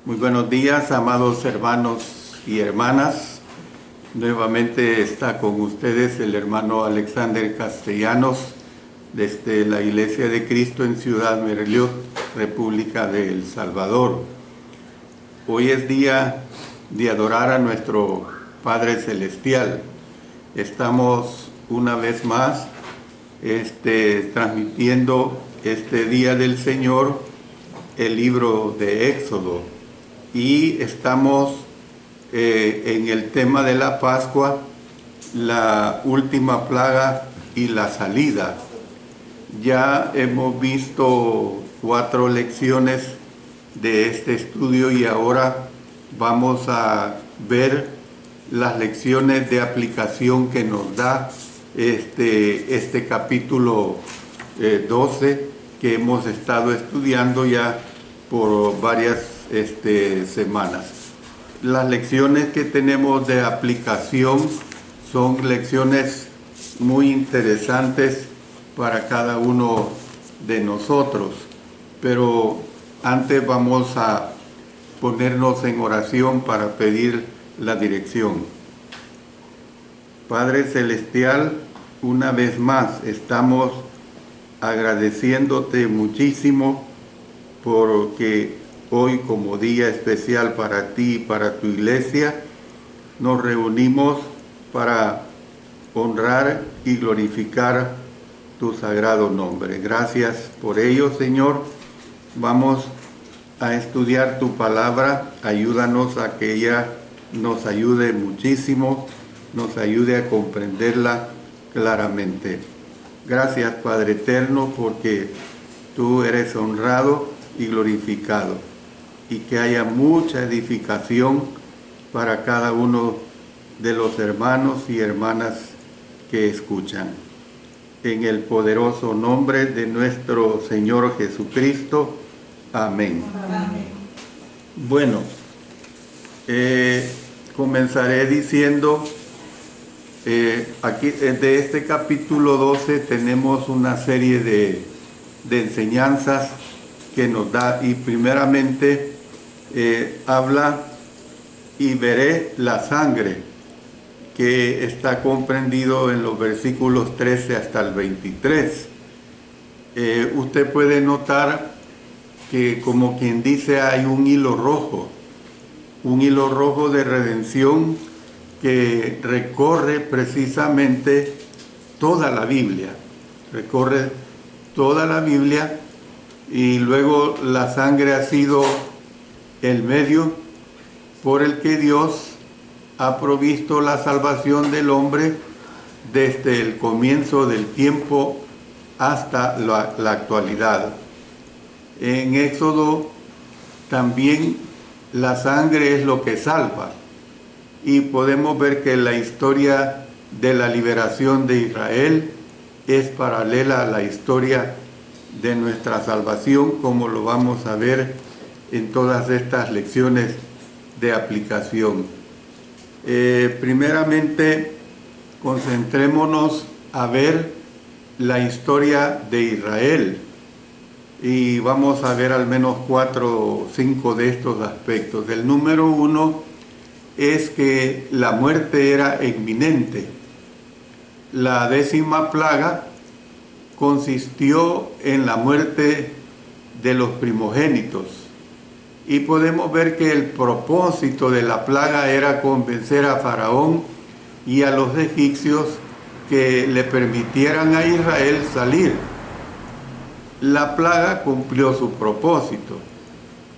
Muy buenos días, amados hermanos y hermanas. Nuevamente está con ustedes el hermano Alexander Castellanos desde la Iglesia de Cristo en Ciudad Merliot, República de El Salvador. Hoy es día de adorar a nuestro Padre Celestial. Estamos una vez más transmitiendo este Día del Señor, el libro de Éxodo, y estamos en el tema de la Pascua, la última plaga y la salida. Ya hemos visto 4 lecciones de este estudio y ahora vamos a ver las lecciones de aplicación que nos da este capítulo 12 que hemos estado estudiando ya por varias semanas. Las lecciones que tenemos de aplicación son lecciones muy interesantes para cada uno de nosotros, pero antes vamos a ponernos en oración para pedir la dirección. Padre Celestial, una vez más estamos agradeciéndote muchísimo porque hoy, como día especial para ti y para tu iglesia, nos reunimos para honrar y glorificar tu sagrado nombre. Gracias por ello, Señor. Vamos a estudiar tu palabra. Ayúdanos a que ella nos ayude muchísimo, nos ayude a comprenderla claramente. Gracias, Padre eterno, porque tú eres honrado y glorificado, y que haya mucha edificación para cada uno de los hermanos y hermanas que escuchan. En el poderoso nombre de nuestro Señor Jesucristo. Amén. Amén. Bueno, comenzaré diciendo, aquí de este capítulo 12 tenemos una serie de enseñanzas que nos da, y primeramente habla y veré la sangre, que está comprendido en los versículos 13 hasta el 23. Usted puede notar que, como quien dice, hay un hilo rojo de redención que recorre precisamente toda la Biblia, y luego la sangre ha sido el medio por el que Dios ha provisto la salvación del hombre desde el comienzo del tiempo hasta la actualidad. En Éxodo también la sangre es lo que salva, y podemos ver que la historia de la liberación de Israel es paralela a la historia de nuestra salvación, como lo vamos a ver en todas estas lecciones de aplicación. Primeramente, concentrémonos a ver la historia de Israel, y vamos a ver al menos 4 o 5 de estos aspectos. El número 1 es que la muerte era inminente. La 10ª plaga consistió en la muerte de los primogénitos, y podemos ver que el propósito de la plaga era convencer a Faraón y a los egipcios que le permitieran a Israel salir. La plaga cumplió su propósito.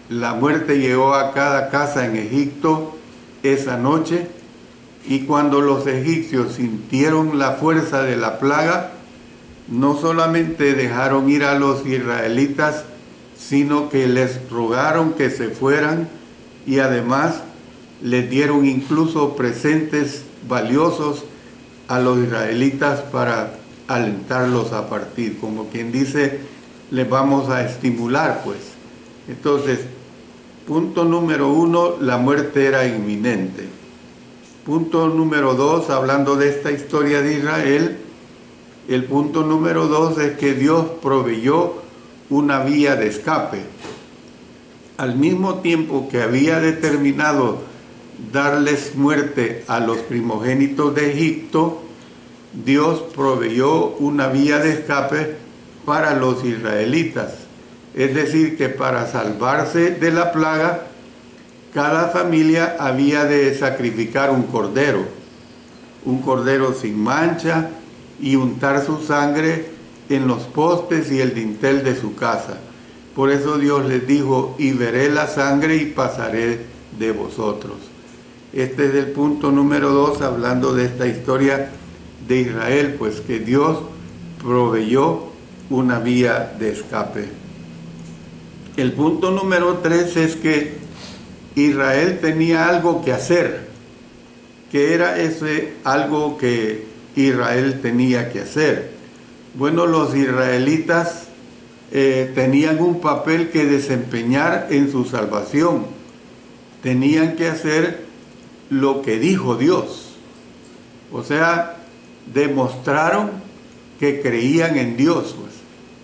La muerte llegó a cada casa en Egipto esa noche, y cuando los egipcios sintieron la fuerza de la plaga, no solamente dejaron ir a los israelitas, sino que les rogaron que se fueran, y además les dieron incluso presentes valiosos a los israelitas para alentarlos a partir. Como quien dice, les vamos a estimular, pues. Entonces, punto número 1, la muerte era inminente. Punto número 2, hablando de esta historia de Israel, el punto número 2 es que Dios proveyó una vía de escape. Al mismo tiempo que había determinado darles muerte a los primogénitos de Egipto, Dios proveyó una vía de escape para los israelitas. Es decir, que para salvarse de la plaga, cada familia había de sacrificar un cordero sin mancha, y untar su sangre en los postes y el dintel de su casa. Por eso Dios les dijo: y veré la sangre y pasaré de vosotros. Este es el punto número 2, hablando de esta historia de Israel, pues que Dios proveyó una vía de escape. El punto número 3 es que Israel tenía algo que hacer. ¿Qué era ese algo que Israel tenía que hacer? Bueno, los israelitas tenían un papel que desempeñar en su salvación. Tenían que hacer lo que dijo Dios. O sea, demostraron que creían en Dios, pues,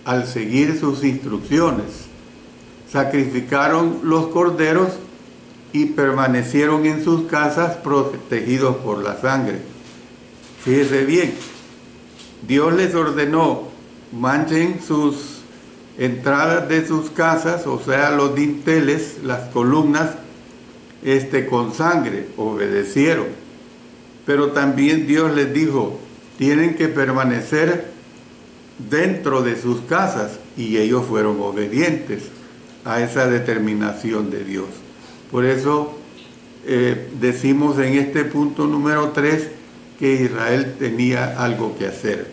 al seguir sus instrucciones. Sacrificaron los corderos y permanecieron en sus casas protegidos por la sangre. Fíjese bien, Dios les ordenó: manchen sus entradas de sus casas, o sea, los dinteles, las columnas, con sangre. Obedecieron. Pero también Dios les dijo: tienen que permanecer dentro de sus casas, y ellos fueron obedientes a esa determinación de Dios. Por eso decimos en este punto número 3 que Israel tenía algo que hacer.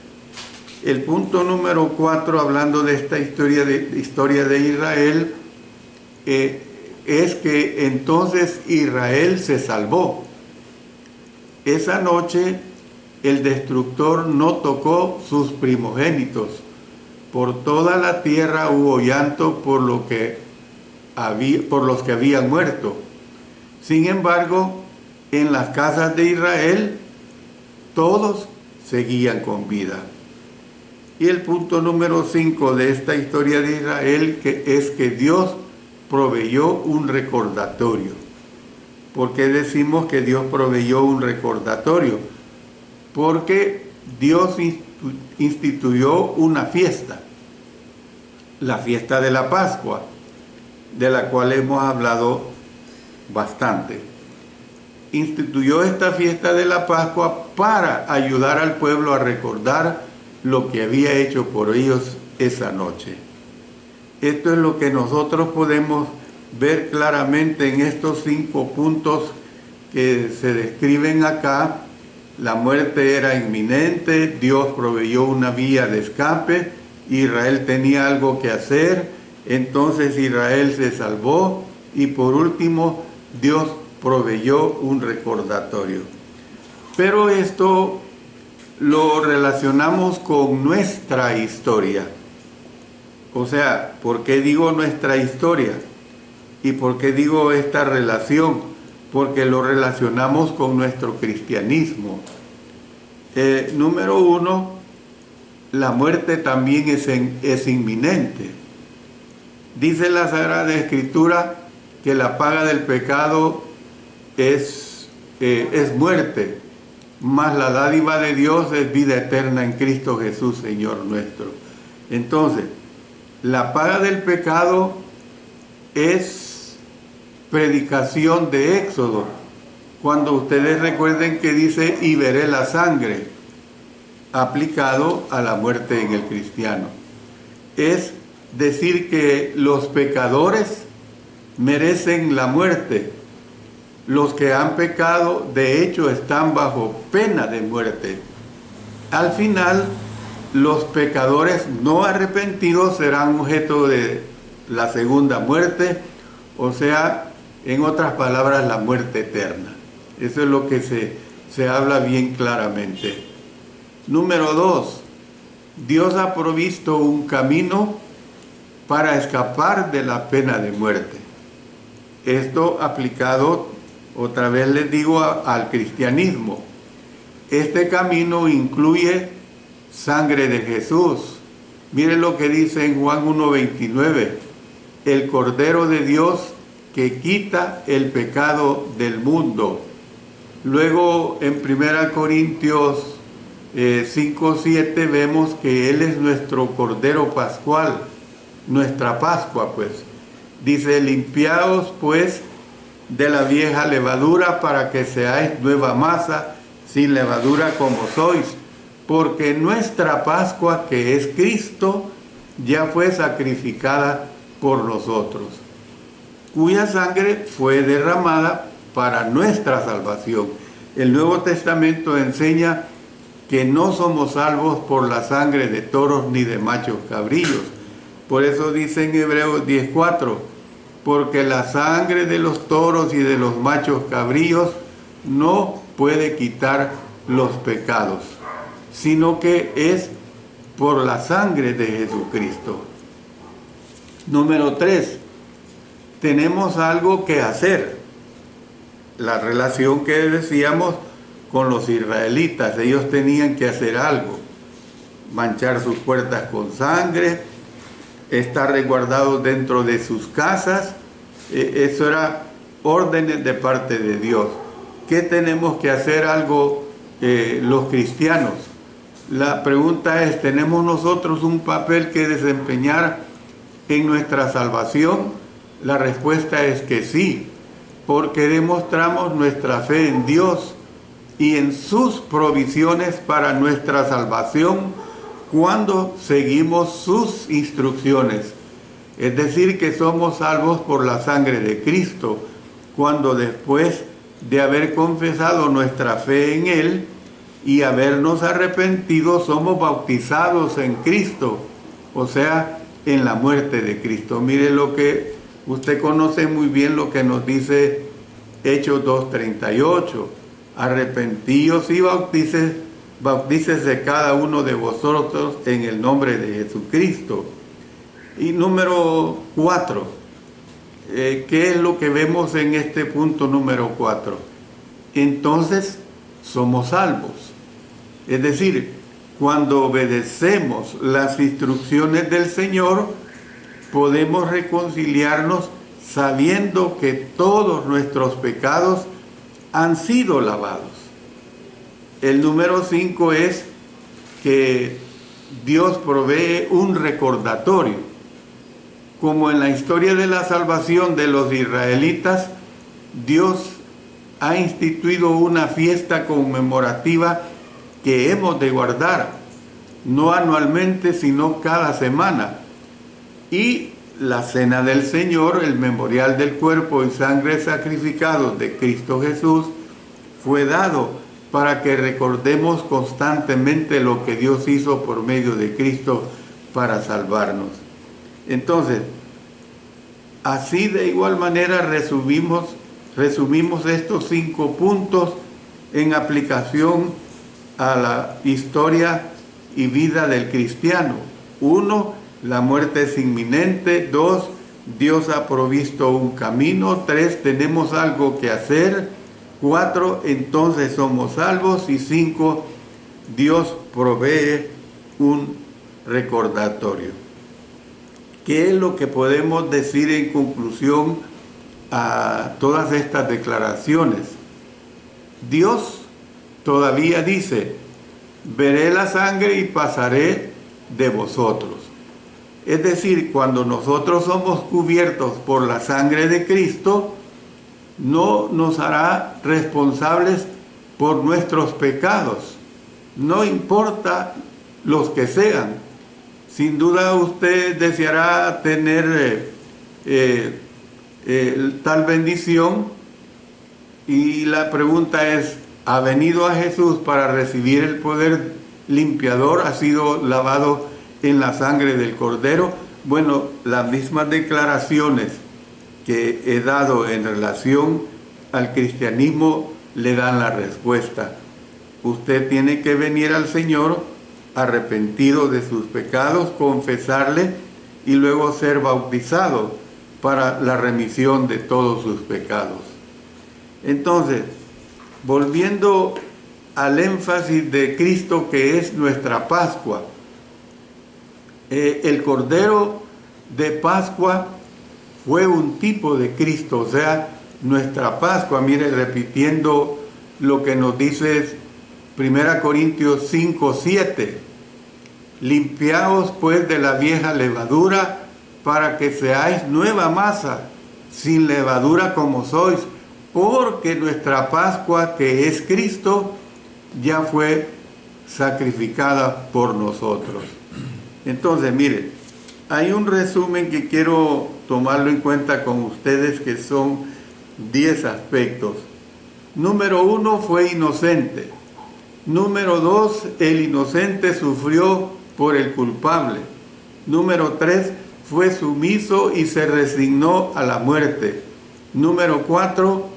El punto número 4, hablando de esta historia de Israel, es que entonces Israel se salvó. Esa noche el destructor no tocó sus primogénitos. Por toda la tierra hubo llanto por los que habían muerto. Sin embargo, en las casas de Israel todos seguían con vida. Y el punto número 5 de esta historia de Israel es que Dios proveyó un recordatorio. ¿Por qué decimos que Dios proveyó un recordatorio? Porque Dios instituyó una fiesta, la fiesta de la Pascua, de la cual hemos hablado bastante. Instituyó esta fiesta de la Pascua para ayudar al pueblo a recordar lo que había hecho por ellos esa noche. Esto es lo que nosotros podemos ver claramente en estos 5 puntos que se describen acá. La muerte era inminente, Dios proveyó una vía de escape, Israel tenía algo que hacer, entonces Israel se salvó, y por último Dios proveyó un recordatorio. Pero esto lo relacionamos con nuestra historia. O sea, ¿por qué digo nuestra historia? ¿Y por qué digo esta relación? Porque lo relacionamos con nuestro cristianismo. Número 1, la muerte también es inminente. Dice la Sagrada Escritura que la paga del pecado es muerte, mas la dádiva de Dios es vida eterna en Cristo Jesús, Señor nuestro. Entonces, la paga del pecado es predicación de Éxodo, cuando ustedes recuerden que dice: y veré la sangre, aplicado a la muerte en el cristiano. Es decir que los pecadores merecen la muerte. Los que han pecado, de hecho, están bajo pena de muerte. Al final, los pecadores no arrepentidos serán objeto de la segunda muerte, o sea, en otras palabras, la muerte eterna. Eso es lo que se habla bien claramente. Número 2, Dios ha provisto un camino para escapar de la pena de muerte. Esto aplicado, otra vez les digo, al cristianismo. Este camino incluye sangre de Jesús, Miren lo que dice en Juan 1:29, el Cordero de Dios que quita el pecado del mundo. Luego en 1 Corintios 5:7 vemos que Él es nuestro Cordero Pascual, nuestra Pascua pues. Dice, limpiaos pues de la vieja levadura para que seáis nueva masa, sin levadura como sois, porque nuestra Pascua, que es Cristo, ya fue sacrificada por nosotros, cuya sangre fue derramada para nuestra salvación. El Nuevo Testamento enseña que no somos salvos por la sangre de toros ni de machos cabrillos. Por eso dice en Hebreos 10:4, porque la sangre de los toros y de los machos cabrillos no puede quitar los pecados, sino que es por la sangre de Jesucristo. Número 3, tenemos algo que hacer. La relación que decíamos con los israelitas, ellos tenían que hacer algo, manchar sus puertas con sangre, estar resguardados dentro de sus casas. Eso era órdenes de parte de Dios. ¿Qué tenemos que hacer algo los cristianos? La pregunta es, ¿tenemos nosotros un papel que desempeñar en nuestra salvación? La respuesta es que sí, porque demostramos nuestra fe en Dios y en sus provisiones para nuestra salvación cuando seguimos sus instrucciones. Es decir, que somos salvos por la sangre de Cristo, cuando después de haber confesado nuestra fe en Él y habernos arrepentido, somos bautizados en Cristo, o sea, en la muerte de Cristo. Mire lo que usted conoce muy bien, lo que nos dice Hechos 2:38. Arrepentíos y bautícese cada uno de vosotros en el nombre de Jesucristo. Y número 4, ¿qué es lo que vemos en este punto número 4? Entonces somos salvos. Es decir, cuando obedecemos las instrucciones del Señor, podemos reconciliarnos sabiendo que todos nuestros pecados han sido lavados. El número 5 es que Dios provee un recordatorio. Como en la historia de la salvación de los israelitas, Dios ha instituido una fiesta conmemorativa que hemos de guardar, no anualmente, sino cada semana. Y la cena del Señor, el memorial del cuerpo y sangre sacrificados de Cristo Jesús, fue dado para que recordemos constantemente lo que Dios hizo por medio de Cristo para salvarnos. Entonces, así de igual manera resumimos estos 5 puntos en aplicación a la historia y vida del cristiano. 1, la muerte es inminente. 2, Dios ha provisto un camino. 3, tenemos algo que hacer. 4, entonces somos salvos. Y 5, Dios provee un recordatorio. ¿Qué es lo que podemos decir en conclusión a todas estas declaraciones? Dios todavía dice, veré la sangre y pasaré de vosotros. Es decir, cuando nosotros somos cubiertos por la sangre de Cristo, no nos hará responsables por nuestros pecados, no importa los que sean. Sin duda usted deseará tener tal bendición, y la pregunta es, ¿ha venido a Jesús para recibir el poder limpiador? ¿Ha sido lavado en la sangre del Cordero? Bueno, las mismas declaraciones que he dado en relación al cristianismo le dan la respuesta. Usted tiene que venir al Señor arrepentido de sus pecados, confesarle y luego ser bautizado para la remisión de todos sus pecados. Entonces, volviendo al énfasis de Cristo, que es nuestra Pascua, El Cordero de Pascua fue un tipo de Cristo, o sea, nuestra Pascua. Mire, repitiendo lo que nos dice 1 Corintios 5:7. Limpiaos pues de la vieja levadura, para que seáis nueva masa, sin levadura como sois, porque nuestra Pascua, que es Cristo, ya fue sacrificada por nosotros. Entonces, miren, hay un resumen que quiero tomarlo en cuenta con ustedes, que son 10 aspectos. Número 1, fue inocente. Número 2, el inocente sufrió por el culpable. Número 3, fue sumiso y se resignó a la muerte. Número 4,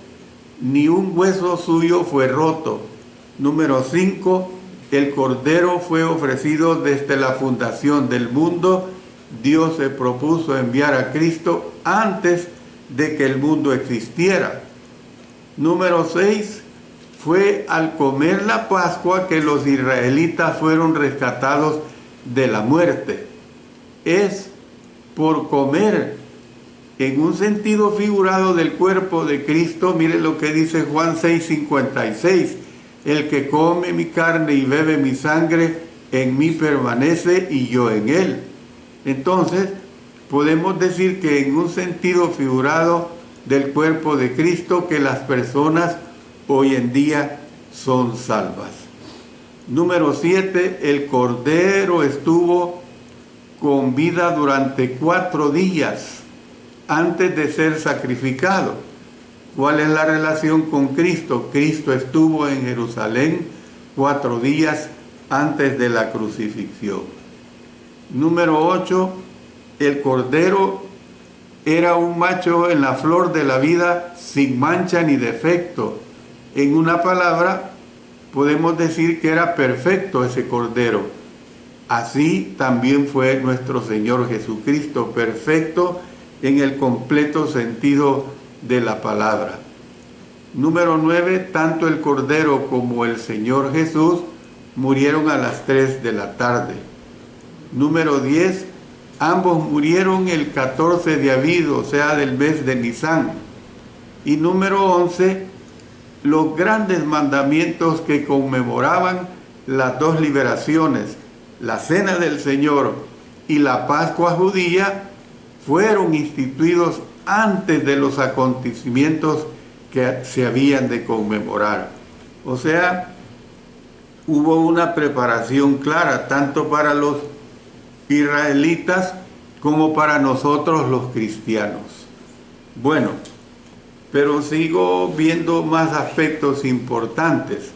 ni un hueso suyo fue roto. Número 5, el Cordero fue ofrecido desde la fundación del mundo. Dios se propuso enviar a Cristo antes de que el mundo existiera. Número 6, fue al comer la Pascua que los israelitas fueron rescatados de la muerte. Es por comer, en un sentido figurado, del cuerpo de Cristo. Mire lo que dice Juan 6:56. El que come mi carne y bebe mi sangre, en mí permanece y yo en él. Entonces, podemos decir que en un sentido figurado del cuerpo de Cristo, que las personas hoy en día son salvas. Número 7, el Cordero estuvo con vida durante 4 días antes de ser sacrificado. ¿Cuál es la relación con Cristo? Cristo estuvo en Jerusalén 4 días antes de la crucifixión. Número 8, el Cordero era un macho en la flor de la vida, sin mancha ni defecto. En una palabra, podemos decir que era perfecto ese Cordero. Así también fue nuestro Señor Jesucristo, perfecto en el completo sentido de la palabra. Número 9, tanto el Cordero como el Señor Jesús murieron a las 3 de la tarde. Número 10, ambos murieron el 14 de Abiv, o sea, del mes de Nisán. Y número 11, los grandes mandamientos que conmemoraban las 2 liberaciones, la Cena del Señor y la Pascua judía, fueron instituidos antes de los acontecimientos que se habían de conmemorar. O sea, hubo una preparación clara, tanto para los israelitas como para nosotros los cristianos. Bueno, pero sigo viendo más aspectos importantes.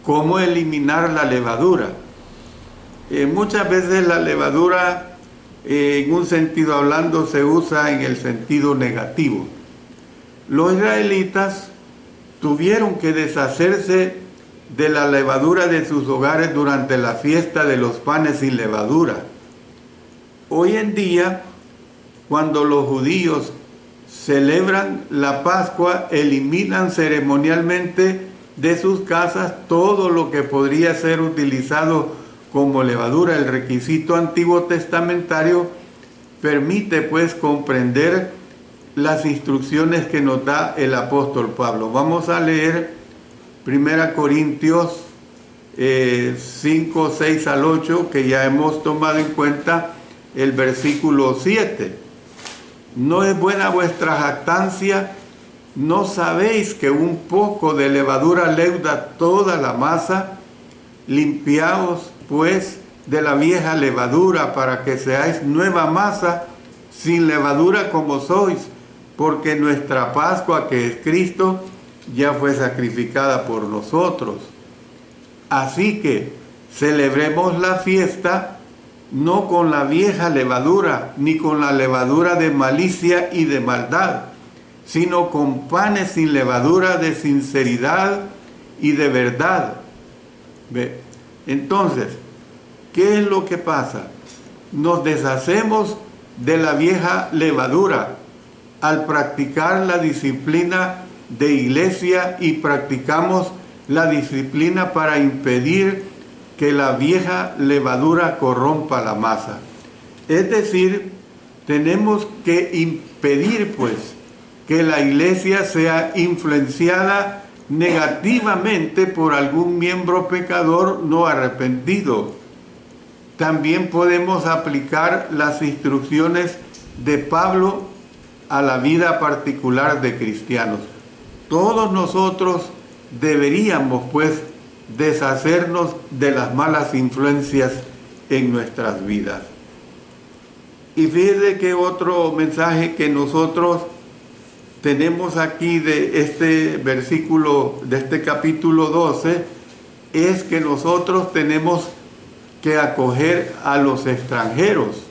¿Cómo eliminar la levadura? Muchas veces la levadura, en un sentido hablando, se usa en el sentido negativo. Los israelitas tuvieron que deshacerse de la levadura de sus hogares durante la fiesta de los panes sin levadura. Hoy en día, cuando los judíos celebran la Pascua, eliminan ceremonialmente de sus casas todo lo que podría ser utilizado como levadura. El requisito antiguo testamentario permite pues comprender las instrucciones que nos da el apóstol Pablo. Vamos a leer 1 Corintios 5, 6 al 8, que ya hemos tomado en cuenta el versículo 7. ¿No es buena vuestra jactancia? ¿No sabéis que un poco de levadura leuda toda la masa? Limpiaos pues de la vieja levadura, para que seáis nueva masa, sin levadura como sois, porque nuestra Pascua, que es Cristo, ya fue sacrificada por nosotros. Así que celebremos la fiesta no con la vieja levadura, ni con la levadura de malicia y de maldad, sino con panes sin levadura de sinceridad y de verdad. Entonces, ¿qué es lo que pasa? Nos deshacemos de la vieja levadura al practicar la disciplina de iglesia, y practicamos la disciplina para impedir que la vieja levadura corrompa la masa. Es decir, tenemos que impedir pues que la iglesia sea influenciada negativamente por algún miembro pecador no arrepentido. También podemos aplicar las instrucciones de Pablo a la vida particular de cristianos. Todos nosotros deberíamos pues deshacernos de las malas influencias en nuestras vidas. Y fíjese que otro mensaje que nosotros tenemos aquí de este versículo, de este capítulo 12, es que nosotros tenemos que acoger a los extranjeros.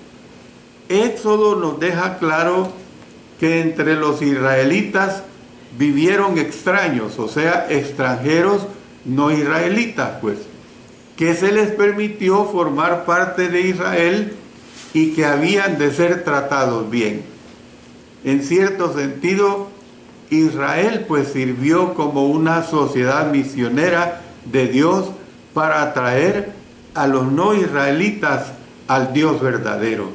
Éxodo nos deja claro que entre los israelitas vivieron extraños, o sea, extranjeros no israelitas, pues, que se les permitió formar parte de Israel y que habían de ser tratados bien. En cierto sentido, Israel pues sirvió como una sociedad misionera de Dios para atraer a los no israelitas al Dios verdadero.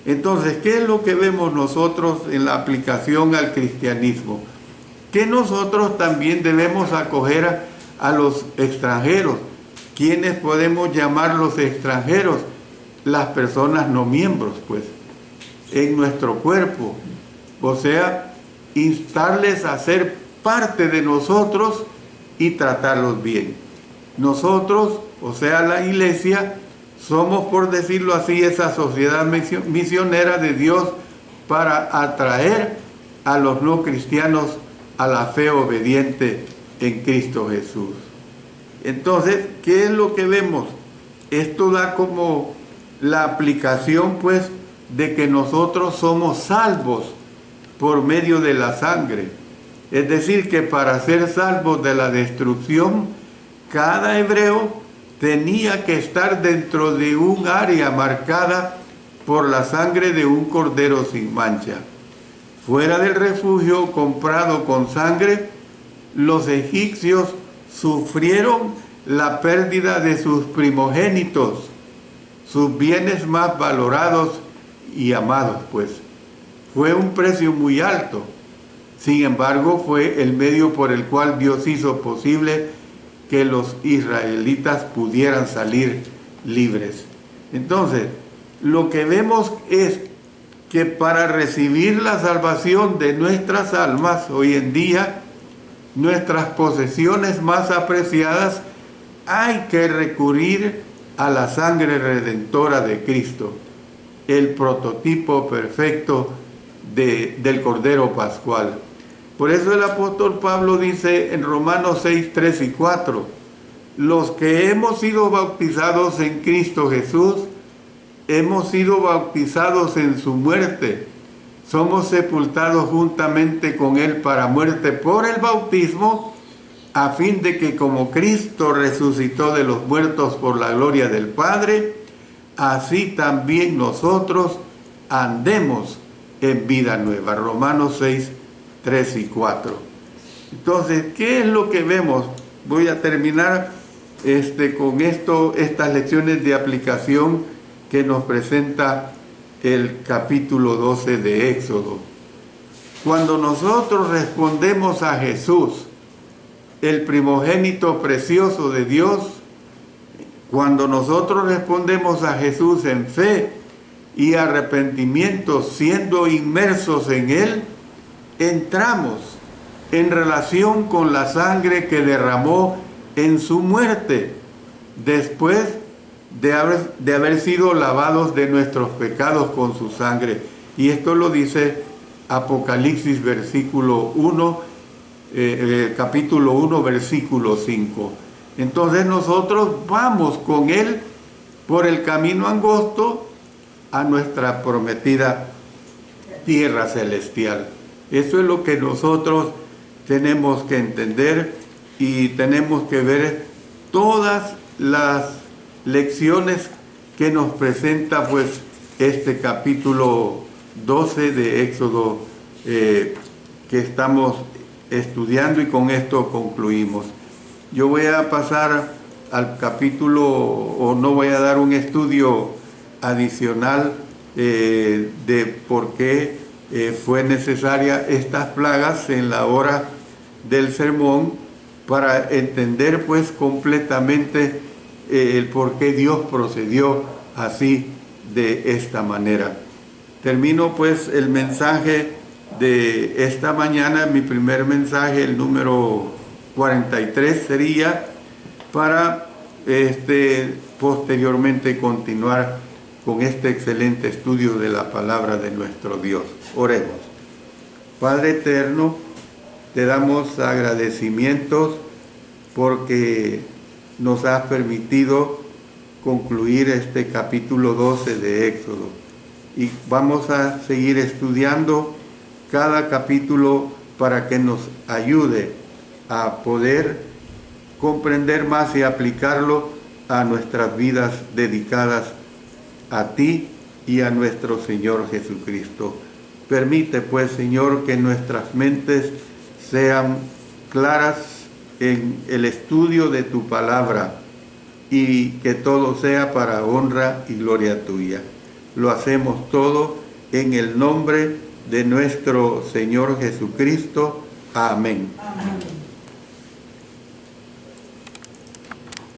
Entonces, ¿qué es lo que vemos nosotros en la aplicación al cristianismo? Que nosotros también debemos acoger a los extranjeros. ¿Quiénes podemos llamar los extranjeros? Las personas no miembros, pues, en nuestro cuerpo. O sea, instarles a ser parte de nosotros y tratarlos bien. Nosotros, o sea, la iglesia, somos, por decirlo así, esa sociedad misionera de Dios para atraer a los no cristianos a la fe obediente en Cristo Jesús. Entonces, ¿qué es lo que vemos? Esto da como la aplicación, pues, de que nosotros somos salvos por medio de la sangre. Es decir, que para ser salvos de la destrucción, cada hebreo tenía que estar dentro de un área marcada por la sangre de un cordero sin mancha. Fuera del refugio comprado con sangre, los egipcios sufrieron la pérdida de sus primogénitos, sus bienes más valorados y amados, pues. Fue un precio muy alto. Sin embargo, fue el medio por el cual Dios hizo posible que los israelitas pudieran salir libres. Entonces, lo que vemos es que para recibir la salvación de nuestras almas hoy en día, nuestras posesiones más apreciadas, hay que recurrir a la sangre redentora de Cristo, el prototipo perfecto del Cordero Pascual. Por eso el apóstol Pablo dice en Romanos 6, 3 y 4, los que hemos sido bautizados en Cristo Jesús, hemos sido bautizados en su muerte, somos sepultados juntamente con él para muerte por el bautismo, a fin de que como Cristo resucitó de los muertos por la gloria del Padre, así también nosotros andemos en vida nueva. Romanos 6, 3 y 4. Entonces, ¿qué es lo que vemos? Voy a terminar con estas lecciones de aplicación que nos presenta el capítulo 12 de Éxodo. Cuando nosotros respondemos a Jesús, el primogénito precioso de Dios, cuando nosotros respondemos a Jesús en fe y arrepentimiento, siendo inmersos en Él, entramos en relación con la sangre que derramó en su muerte, después de haber sido lavados de nuestros pecados con su sangre. Y esto lo dice Apocalipsis capítulo 1, versículo 5. Entonces nosotros vamos con Él por el camino angosto a nuestra prometida tierra celestial. Eso es lo que nosotros tenemos que entender y tenemos que ver todas las lecciones que nos presenta pues este capítulo 12 de Éxodo que estamos estudiando, y con esto concluimos. Yo voy a pasar al capítulo, o no voy a dar un estudio adicional de por qué fue necesaria estas plagas en la hora del sermón, para entender pues completamente el por qué Dios procedió así, de esta manera. Termino pues el mensaje de esta mañana, mi primer mensaje, el número 43 sería, para posteriormente continuar con este excelente estudio de la palabra de nuestro Dios. Oremos. Padre eterno, te damos agradecimientos porque nos has permitido concluir este capítulo 12 de Éxodo. Y vamos a seguir estudiando cada capítulo para que nos ayude a poder comprender más y aplicarlo a nuestras vidas dedicadas a ti y a nuestro Señor Jesucristo. Permite pues, Señor, que nuestras mentes sean claras en el estudio de tu palabra y que todo sea para honra y gloria tuya. Lo hacemos todo en el nombre de nuestro Señor Jesucristo. Amén. Amén.